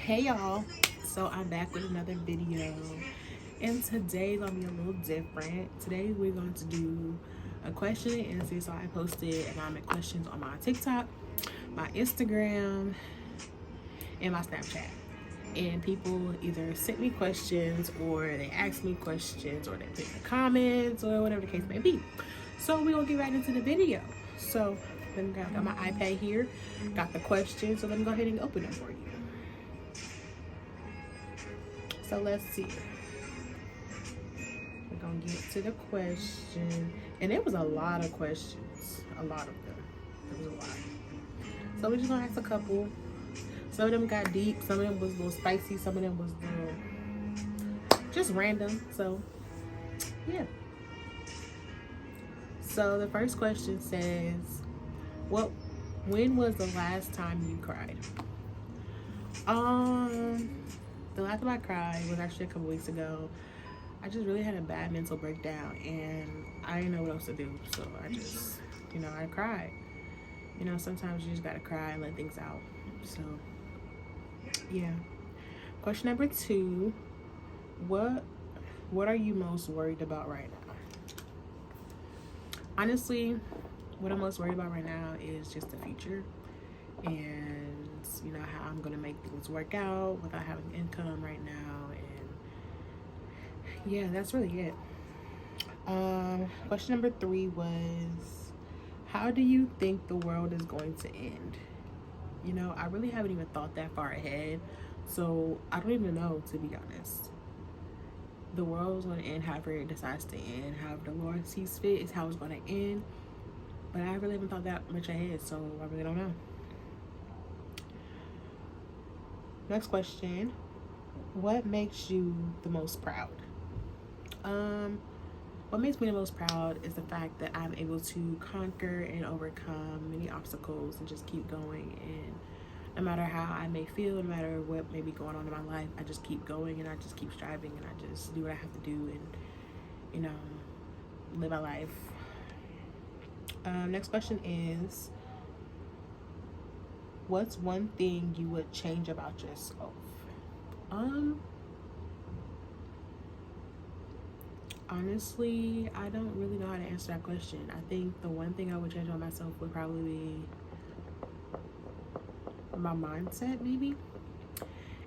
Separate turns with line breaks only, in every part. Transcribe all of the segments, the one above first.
Hey y'all, so I'm back with another video, and today's gonna be a little different. Today we're going to do a question and answer. So I posted anonymous questions on my TikTok, my Instagram, and my Snapchat, and people either sent me questions or they asked me questions or they put in the comments or whatever the case may be. So we're gonna get right into the video. So let me got my iPad here, got the questions, so let me go ahead and open them for you. So let's see. We're gonna get to the question. And it was a lot of questions. A lot of them. It was a lot. So we're just gonna ask a couple. Some of them got deep, some of them was a little spicy, some of them was a little just random. So yeah. So the first question says, when was the last time you cried? The last time I cried was actually a couple weeks ago. I just really had a bad mental breakdown and I didn't know what else to do. So I just, I cried. Sometimes you just gotta cry and let things out. So yeah. Question number 2, what are you most worried about right now? Honestly, what I'm most worried about right now is just the future and how I'm gonna make things work out without having income right now. And yeah, that's really it. Question number 3 was, how do you think the world is going to end? I really haven't even thought that far ahead, so I don't even know, to be honest. The world is going to end however it decides to end. However the Lord sees fit is how it's going to end. But I really haven't thought that much ahead, so I really don't know. Next question. What makes you the most proud? What makes me the most proud is the fact that I'm able to conquer and overcome many obstacles and just keep going. And no matter how I may feel, no matter what may be going on in my life, I just keep going and I just keep striving and I just do what I have to do and, live my life. Next question is, what's one thing you would change about yourself? Honestly, I don't really know how to answer that question. I think the one thing I would change about myself would probably be my mindset, maybe.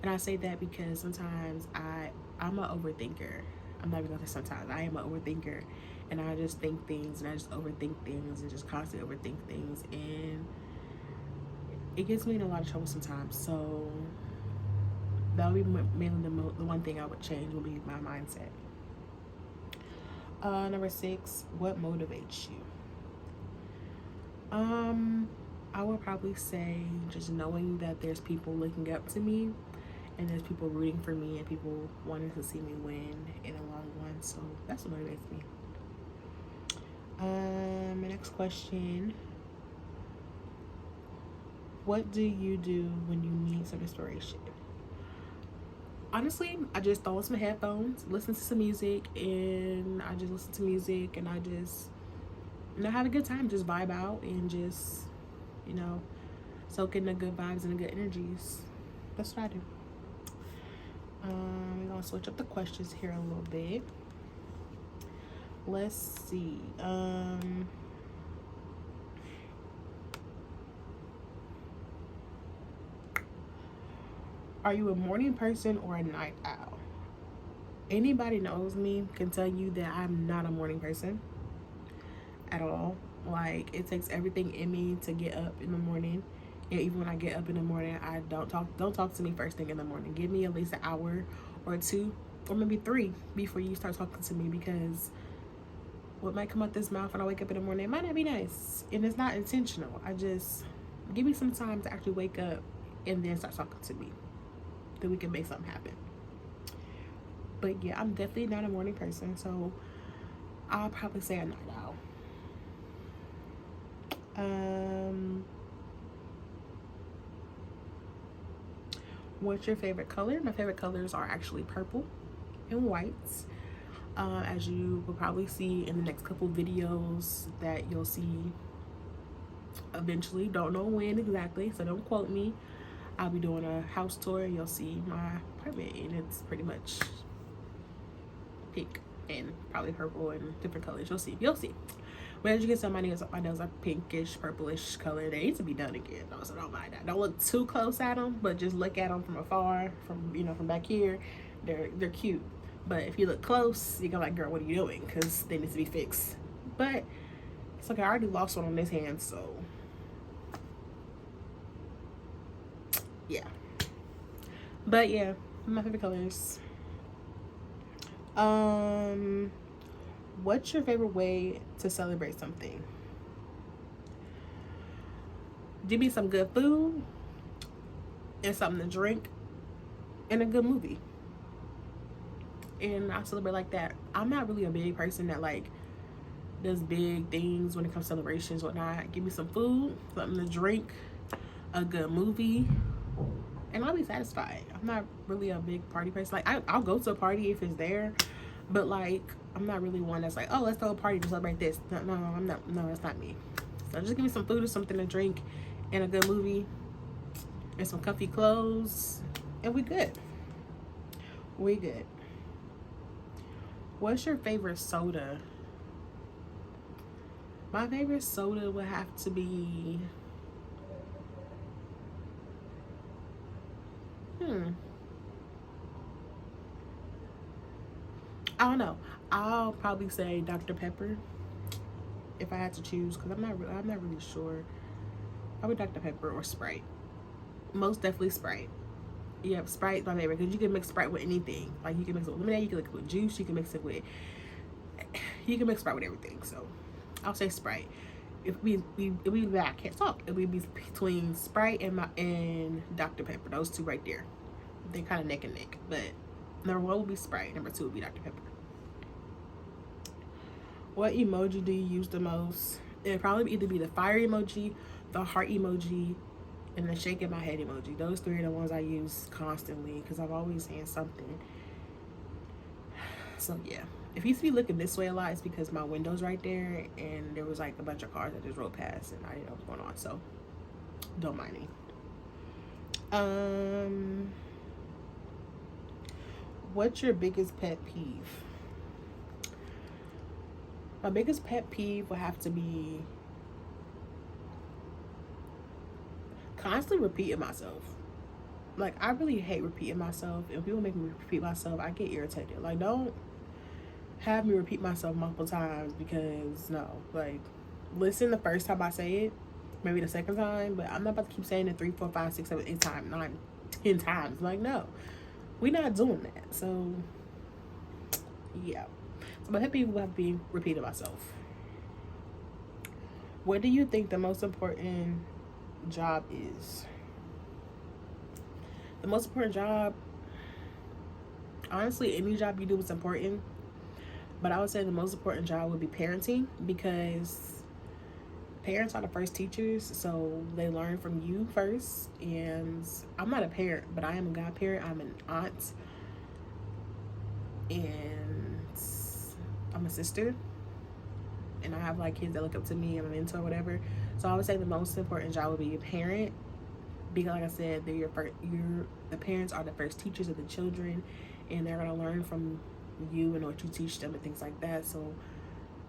And I say that because sometimes I'm an overthinker. I'm not even gonna say sometimes. I am an overthinker, and I just think things and I just overthink things and just constantly overthink things, and it gets me in a lot of trouble sometimes. So that would be mainly the one thing I would change would be my mindset. Number 6, what motivates you? I would probably say just knowing that there's people looking up to me and there's people rooting for me and people wanting to see me win in the long run. So that's what motivates me. My next question. What do you do when you need some inspiration? Honestly, I just throw on some headphones, listen to some music, and I just listen to music and I just, have a good time, just vibe out and just, soak in the good vibes and the good energies. That's what I do. We're gonna switch up the questions here a little bit. Let's see. Are you a morning person or a night owl? Anybody knows me can tell you that I'm not a morning person at all. Like, it takes everything in me to get up in the morning. And even when I get up in the morning, I don't talk to me first thing in the morning. Give me at least an hour or 2 or maybe 3 before you start talking to me, because what might come out this mouth when I wake up in the morning, it might not be nice and it's not intentional. I just give me some time to actually wake up and then start talking to me, then we can make something happen. But yeah, I'm definitely not a morning person, so I'll probably say a night owl. What's your favorite color? My favorite colors are actually purple and whites. As you will probably see in the next couple videos that you'll see eventually. Don't know when exactly, so don't quote me. I'll be doing a house tour. You'll see my apartment, and it's pretty much pink and probably purple and different colors. You'll see. But as you can see, my nails are pinkish, purplish color. They need to be done again, though, so don't mind that. Don't look too close at them, but just look at them from afar, from back here. They're cute. But if you look close, you're gonna like, girl, what are you doing? Because they need to be fixed. But it's okay. I already lost one on this hand, so yeah. But yeah, my favorite colors. What's your favorite way to celebrate something? Give me some good food and something to drink and a good movie. And I celebrate like that. I'm not really a big person that like does big things when it comes to celebrations or whatnot. Give me some food, something to drink, a good movie, and I'll be satisfied. I'm not really a big party person. Like I'll go to a party if it's there, but like I'm not really one that's like, oh, let's throw a party to celebrate this. No, I'm not. No, that's not me. So just give me some food or something to drink, and a good movie, and some comfy clothes, and we good. We good. What's your favorite soda? My favorite soda would have to be I don't know. I'll probably say Dr. Pepper if I had to choose, because I'm not really sure. Probably Dr. Pepper or Sprite. Most definitely Sprite. Yeah, Sprite's my favorite because you can mix Sprite with anything. Like you can mix it with lemonade, you can mix it with juice, you can mix Sprite with everything. So I'll say Sprite. If we I can't talk. It would be between Sprite and Dr. Pepper. Those two right there. They're kind of neck and neck. But number 1 would be Sprite. Number 2 would be Dr. Pepper. What emoji do you use the most? It'd probably either be the fire emoji, the heart emoji, and the shaking my head emoji. Those 3 are the ones I use constantly because I'm always saying something. So yeah, if you see me looking this way a lot, it's because my window's right there and there was like a bunch of cars that just rode past and I didn't know what's going on, so don't mind me. What's your biggest pet peeve? My biggest pet peeve would have to be constantly repeating myself. Like, I really hate repeating myself. If people make me repeat myself, I get irritated. Like, don't have me repeat myself multiple times because, no. Like, listen the first time I say it, maybe the second time, but I'm not about to keep saying it 3, 4, 5, 6, 7, 8 times, 9, 10 times. Like, no. We're not doing that. So, yeah. So, my pet peeve will have to be repeating myself. What do you think the most important job is? The most important job, honestly, any job you do is important, but I would say the most important job would be parenting, because parents are the first teachers, so they learn from you first. And I'm not a parent, but I am a godparent. I'm an aunt, and I'm a sister, and I have like kids that look up to me. I'm a mentor, whatever. So I would say the most important job would be a parent, because like I said, the parents are the first teachers of the children, and they're gonna learn from you and what you teach them and things like that. So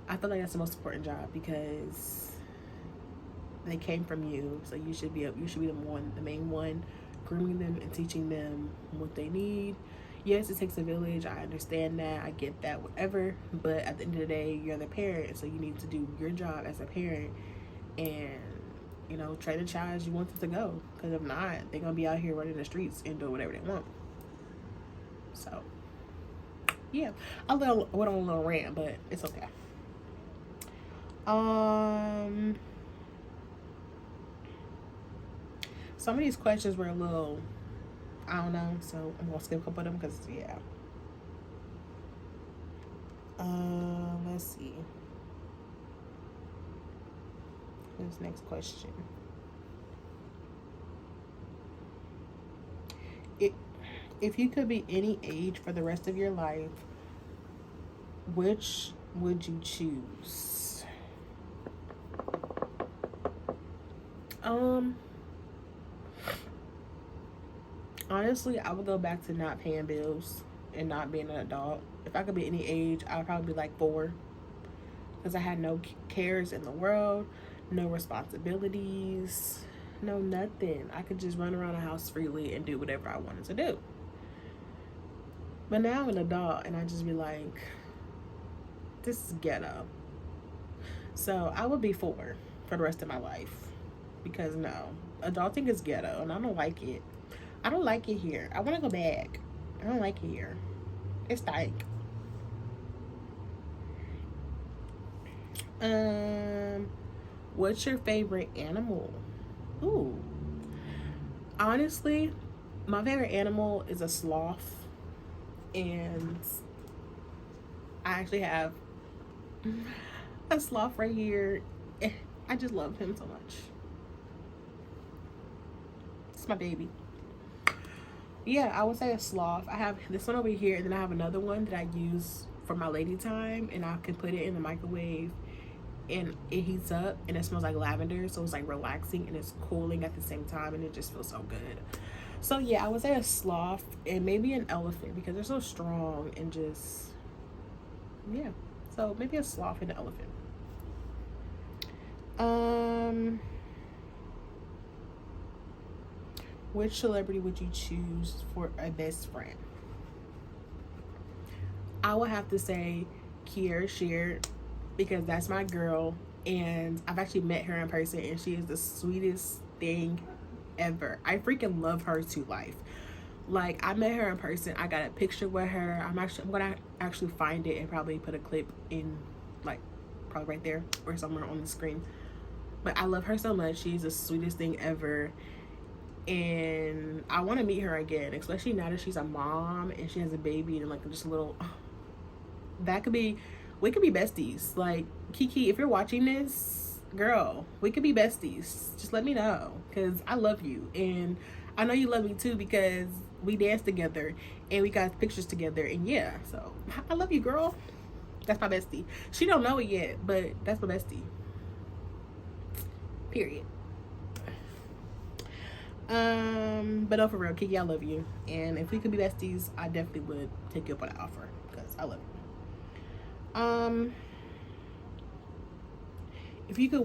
I feel like that's the most important job, because they came from you, so you should be the main one, grooming them and teaching them what they need. Yes, it takes a village. I understand that. I get that, whatever. But at the end of the day, you're the parent, so you need to do your job as a parent and, you know, train the child as you want them to go. Because if not, they're going to be out here running the streets and doing whatever they want. So, yeah. I went on a little rant, but it's okay. Some of these questions were a little, I don't know, so I'm going to skip a couple of them because, yeah. Let's see. This next question. If you could be any age for the rest of your life, which would you choose? Honestly, I would go back to not paying bills and not being an adult. If I could be any age, I would probably be like 4, because I had no cares in the world, no responsibilities, no nothing. I could just run around the house freely and do whatever I wanted to do. But now I'm an adult and I just be like, this is ghetto. So I would be 4 for the rest of my life, because no, adulting is ghetto and I don't like it. I don't like it here. I want to go back. I don't like it here. It's stank. What's your favorite animal? Ooh. Honestly, my favorite animal is a sloth. And I actually have a sloth right here. I just love him so much. It's my baby. Yeah, I would say a sloth. I have this one over here, and then I have another one that I use for my lady time, and I can put it in the microwave and it heats up and it smells like lavender, so it's like relaxing and it's cooling at the same time, and it just feels so good. So yeah, I would say a sloth and maybe an elephant, because they're so strong and just, yeah. So maybe a sloth and an elephant. Which celebrity would you choose for a best friend? I would have to say CHRISTMAS, because that's my girl, and I've actually met her in person, and she is the sweetest thing ever. I freaking love her to life. Like, I met her in person. I got a picture with her. I'm gonna actually find it and probably put a clip in, like, probably right there or somewhere on the screen. But I love her so much. She's the sweetest thing ever, and I want to meet her again, especially now that she's a mom and she has a baby and like just a little. We could be besties. Like, Kiki, if you're watching this, girl, we could be besties. Just let me know, because I love you, and I know you love me too, because we danced together and we got pictures together, and yeah, so I love you, girl. That's my bestie. She don't know it yet, but that's my bestie. Period. But no, for real, Kiki, I love you, and if we could be besties, I definitely would take you up on that offer, because I love you. If you could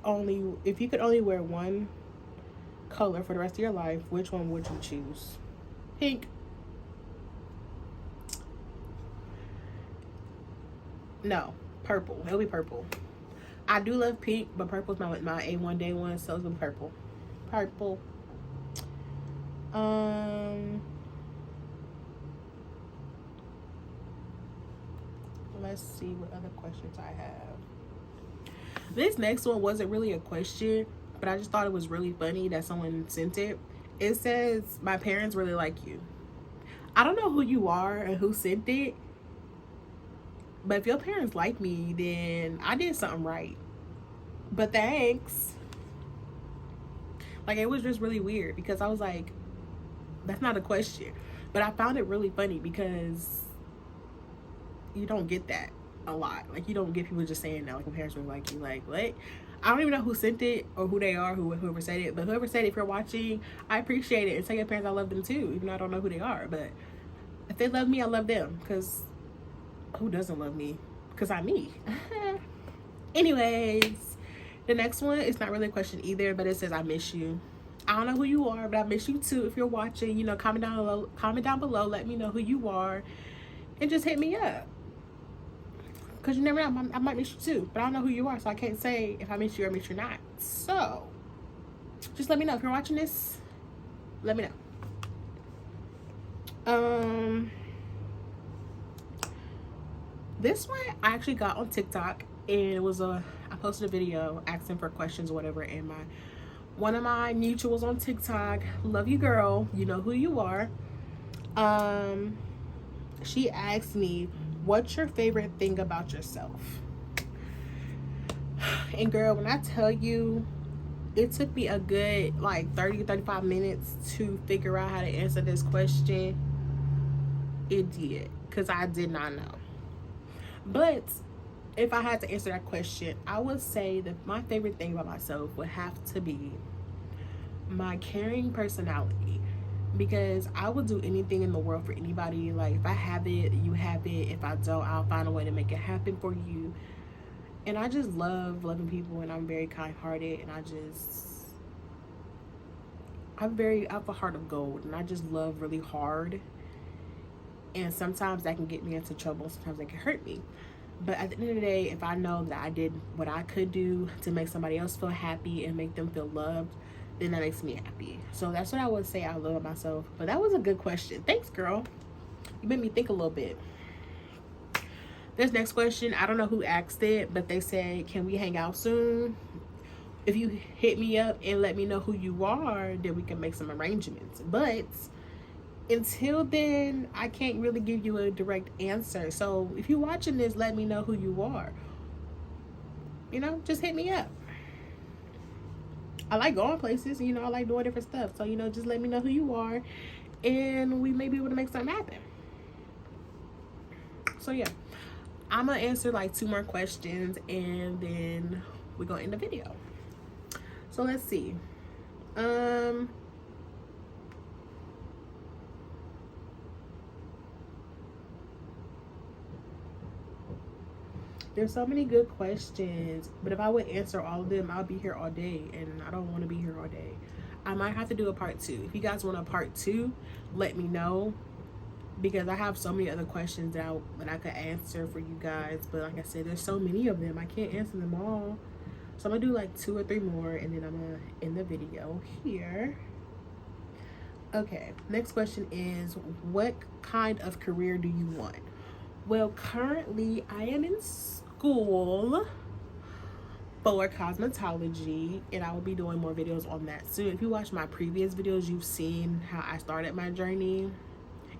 only wear one color for the rest of your life, which one would you choose? Pink. No, purple. It'll be purple. I do love pink, but purple's my A1 day one, so it's gonna be purple. Purple. Let's see what other questions I have. This next one wasn't really a question, but I just thought it was really funny that someone sent it. It says, my parents really like you. I don't know who you are and who sent it, but if your parents like me, then I did something right. But thanks. Like, it was just really weird, because I was like, that's not a question. But I found it really funny, because you don't get that a lot. Like, you don't get people just saying that, like, my parents really like you. Like, what? I don't even know who sent it or who they are, whoever said it. But whoever said it, if you're watching, I appreciate it. And tell your parents I love them too, even though I don't know who they are. But if they love me, I love them, because who doesn't love me? Because I'm me. Anyways, the next one is not really a question either, but it says, I miss you. I don't know who you are, but I miss you too. If you're watching, you know, comment down below, let me know who you are, and just hit me up. Because you never know, I might miss you too, but I don't know who you are, so I can't say if I miss you or miss you not. So just let me know. If you're watching this, let me know. This one I actually got on TikTok, and it was I posted a video asking for questions or whatever, and one of my mutuals on TikTok, love you girl, you know who you are, she asked me, what's your favorite thing about yourself? And girl, when I tell you, it took me a good like 30-35 minutes to figure out how to answer this question. It did, because I did not know. But if I had to answer that question, I would say that my favorite thing about myself would have to be my caring personality. because I would do anything in the world for anybody. Like, if I have it, you have it. If I don't, I'll find a way to make it happen for you. And I just love loving people, and I'm very kind-hearted, and I have a heart of gold, and I just love really hard. And sometimes that can get me into trouble. Sometimes that can hurt me. But at the end of the day, if I know that I did what I could do to make somebody else feel happy and make them feel loved, then that makes me happy. So that's what I would say I love myself. But that was a good question. Thanks, girl. You made me think a little bit. This next question, I don't know who asked it, but they said, can we hang out soon? If you hit me up and let me know who you are, then we can make some arrangements. But until then, I can't really give you a direct answer. So if you're watching this, let me know who you are. You know, just hit me up. I like going places, you know, I like doing different stuff. So, you know, just let me know who you are, and we may be able to make something happen. So yeah, I'm gonna answer like 2 more questions, and then we're gonna end the video. So let's see. There's so many good questions, but if I would answer all of them, I'll be here all day, and I don't want to be here all day. I might have to do a part 2. If you guys want a part 2, let me know, because I have so many other questions that I could answer for you guys. But like I said, there's so many of them, I can't answer them all. So I'm gonna do like 2 or 3 more, and then I'm gonna end the video here. Okay, next question is, what kind of career do you want? Well, currently I am in school for cosmetology, and I will be doing more videos on that soon. If you watch my previous videos, you've seen how I started my journey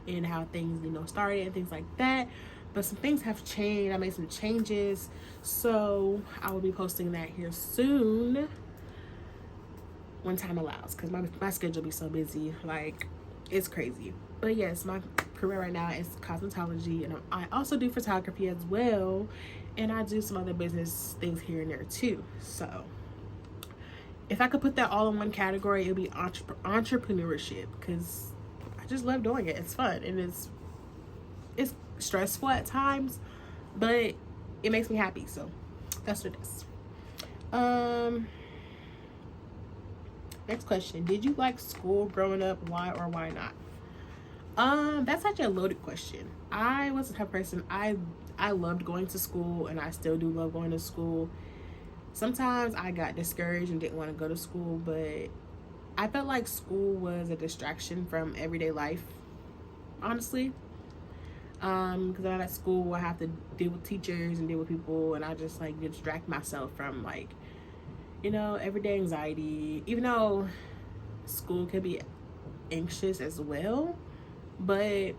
and how things, you know, started and things like that. But some things have changed. I made some changes, so I will be posting that here soon when time allows, because my schedule be so busy, like it's crazy. But yes, my career right now is cosmetology, and I also do photography as well, and I do some other business things here and there too. So if I could put that all in one category, it would be entrepreneurship, because I just love doing it. It's fun, and it's stressful at times, but it makes me happy, so that's what it is. Next question, did you like school growing up? Why or why not? That's such a loaded question. I was the type of person, I loved going to school, and I still do love going to school. Sometimes I got discouraged and didn't want to go to school, but I felt like school was a distraction from everyday life, honestly. Because when I'm at school, I have to deal with teachers and deal with people, and I just like distract myself from, like, you know, everyday anxiety. Even though school can be anxious as well, but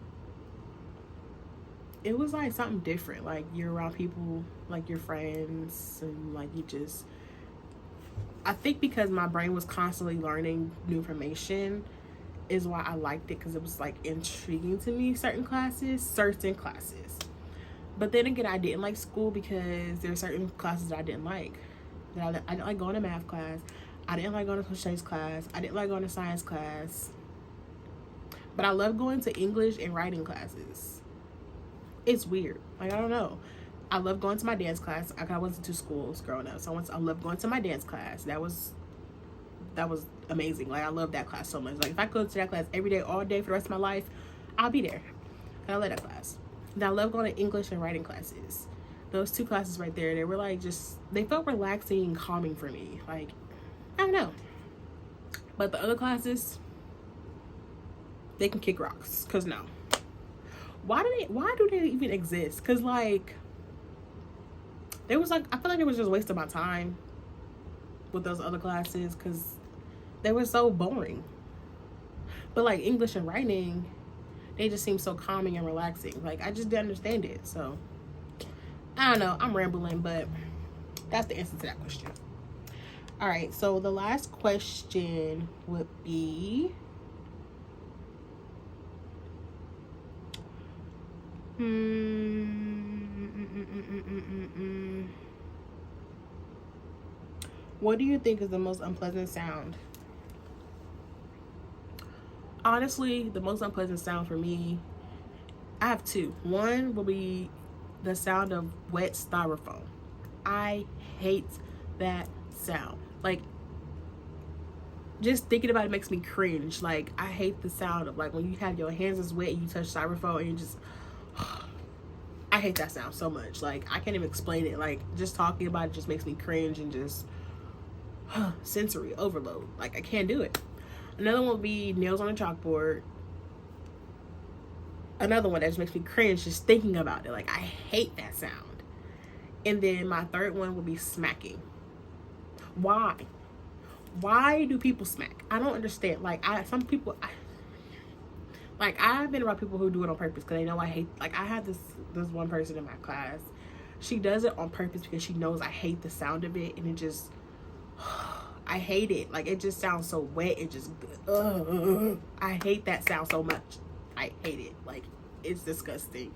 it was like something different. Like, you're around people, like your friends, and like you just, I think because my brain was constantly learning new information is why I liked it, because it was like intriguing to me, certain classes. But then again, I didn't like school because there are certain classes that I didn't like. I didn't like going to math class, I didn't like going to social studies class, I didn't like going to science class, but I love going to English and writing classes. It's weird, like, I don't know. I love going to my dance class. I went to 2 schools growing up, so I love going to my dance class. That was amazing. Like, I love that class so much. Like, if I go to that class every day, all day for the rest of my life, I'll be there. And I love that class. And I love going to English and writing classes. Those 2 classes right there, they were like, just, they felt relaxing and calming for me. Like, I don't know. But the other classes, they can kick rocks. Cause no. Why do they even exist? Cause like, there was like, I feel like it was just wasting my time with those other classes, because they were so boring. But like English and writing, they just seem so calming and relaxing. Like, I just didn't understand it. So I don't know, I'm rambling, but that's the answer to that question. All right, so the last question would be, what do you think is the most unpleasant sound? honestly, the most unpleasant sound for me, I have two. One will be the sound of wet styrofoam. I hate that sound. Like, just thinking about it makes me cringe. Like, I hate the sound of, like, when you have your hands is wet and you touch styrofoam and you just I hate that sound so much. Like, I can't even explain it. Like, just talking about it just makes me cringe and just sensory overload. Like, I can't do it. Another one would be nails on a chalkboard. Another one that just makes me cringe just thinking about it. Like, I hate that sound. And then my third one would be smacking. Why? Why do people smack? I don't understand. Like, I've been around people who do it on purpose because they know I hate. Like, I had this one person in my class. She does it on purpose because she knows I hate the sound of it, and it just I hate it. Like, it just sounds so wet. It just I hate that sound so much. I hate it. Like, it's disgusting.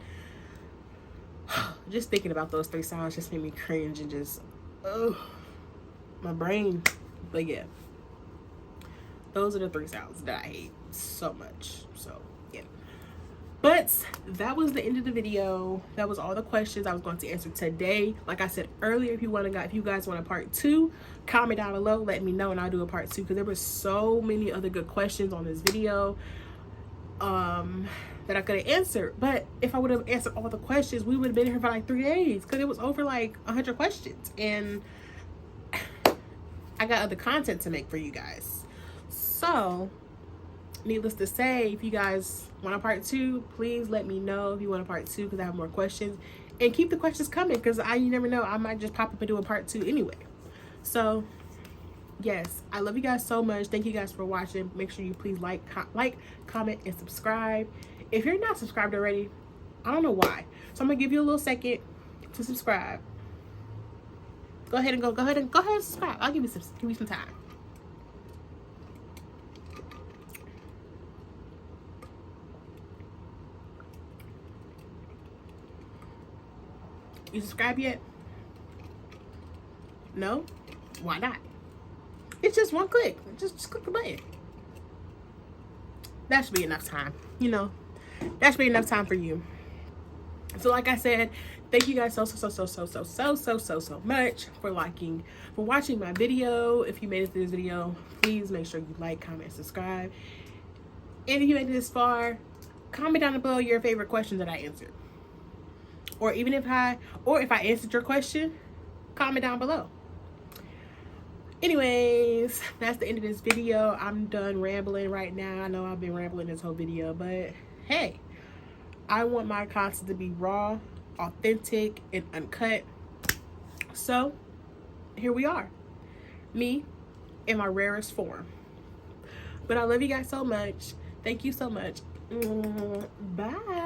Just thinking about those three sounds just made me cringe and just my brain. But yeah, those are the three sounds that I hate so much. So yeah, but that was the end of the video. That was all the questions I was going to answer today. Like I said earlier, if you guys want a part 2, comment down below, let me know, and I'll do a part 2 because there were so many other good questions on this video that I could have answered. But if I would have answered all the questions, we would have been here for like 3 days because it was over like 100 questions, and I got other content to make for you guys. So needless to say, if you guys want a part 2, please let me know if you want a part 2 because I have more questions, and keep the questions coming because you never know, I might just pop up and do a part 2 anyway. So yes, I love you guys so much. Thank you guys for watching. Make sure you please like, comment, and subscribe. If you're not subscribed already, I don't know why, so I'm gonna give you a little second to subscribe. Go ahead and subscribe. I'll give you some time. You subscribe yet? No? Why not? It's just one click. Just click the button. That should be enough time. You know, that should be enough time for you. So like I said, thank you guys so much for watching my video. If you made it through this video, please make sure you like, comment, subscribe. And if you made it this far, comment down below your favorite question that I answered. Or if I answered your question, comment down below. Anyways, that's the end of this video. I'm done rambling right now. I know I've been rambling this whole video, but hey, I want my content to be raw, authentic, and uncut. So here we are, me in my rarest form. But I love you guys so much. Thank you so much. Bye.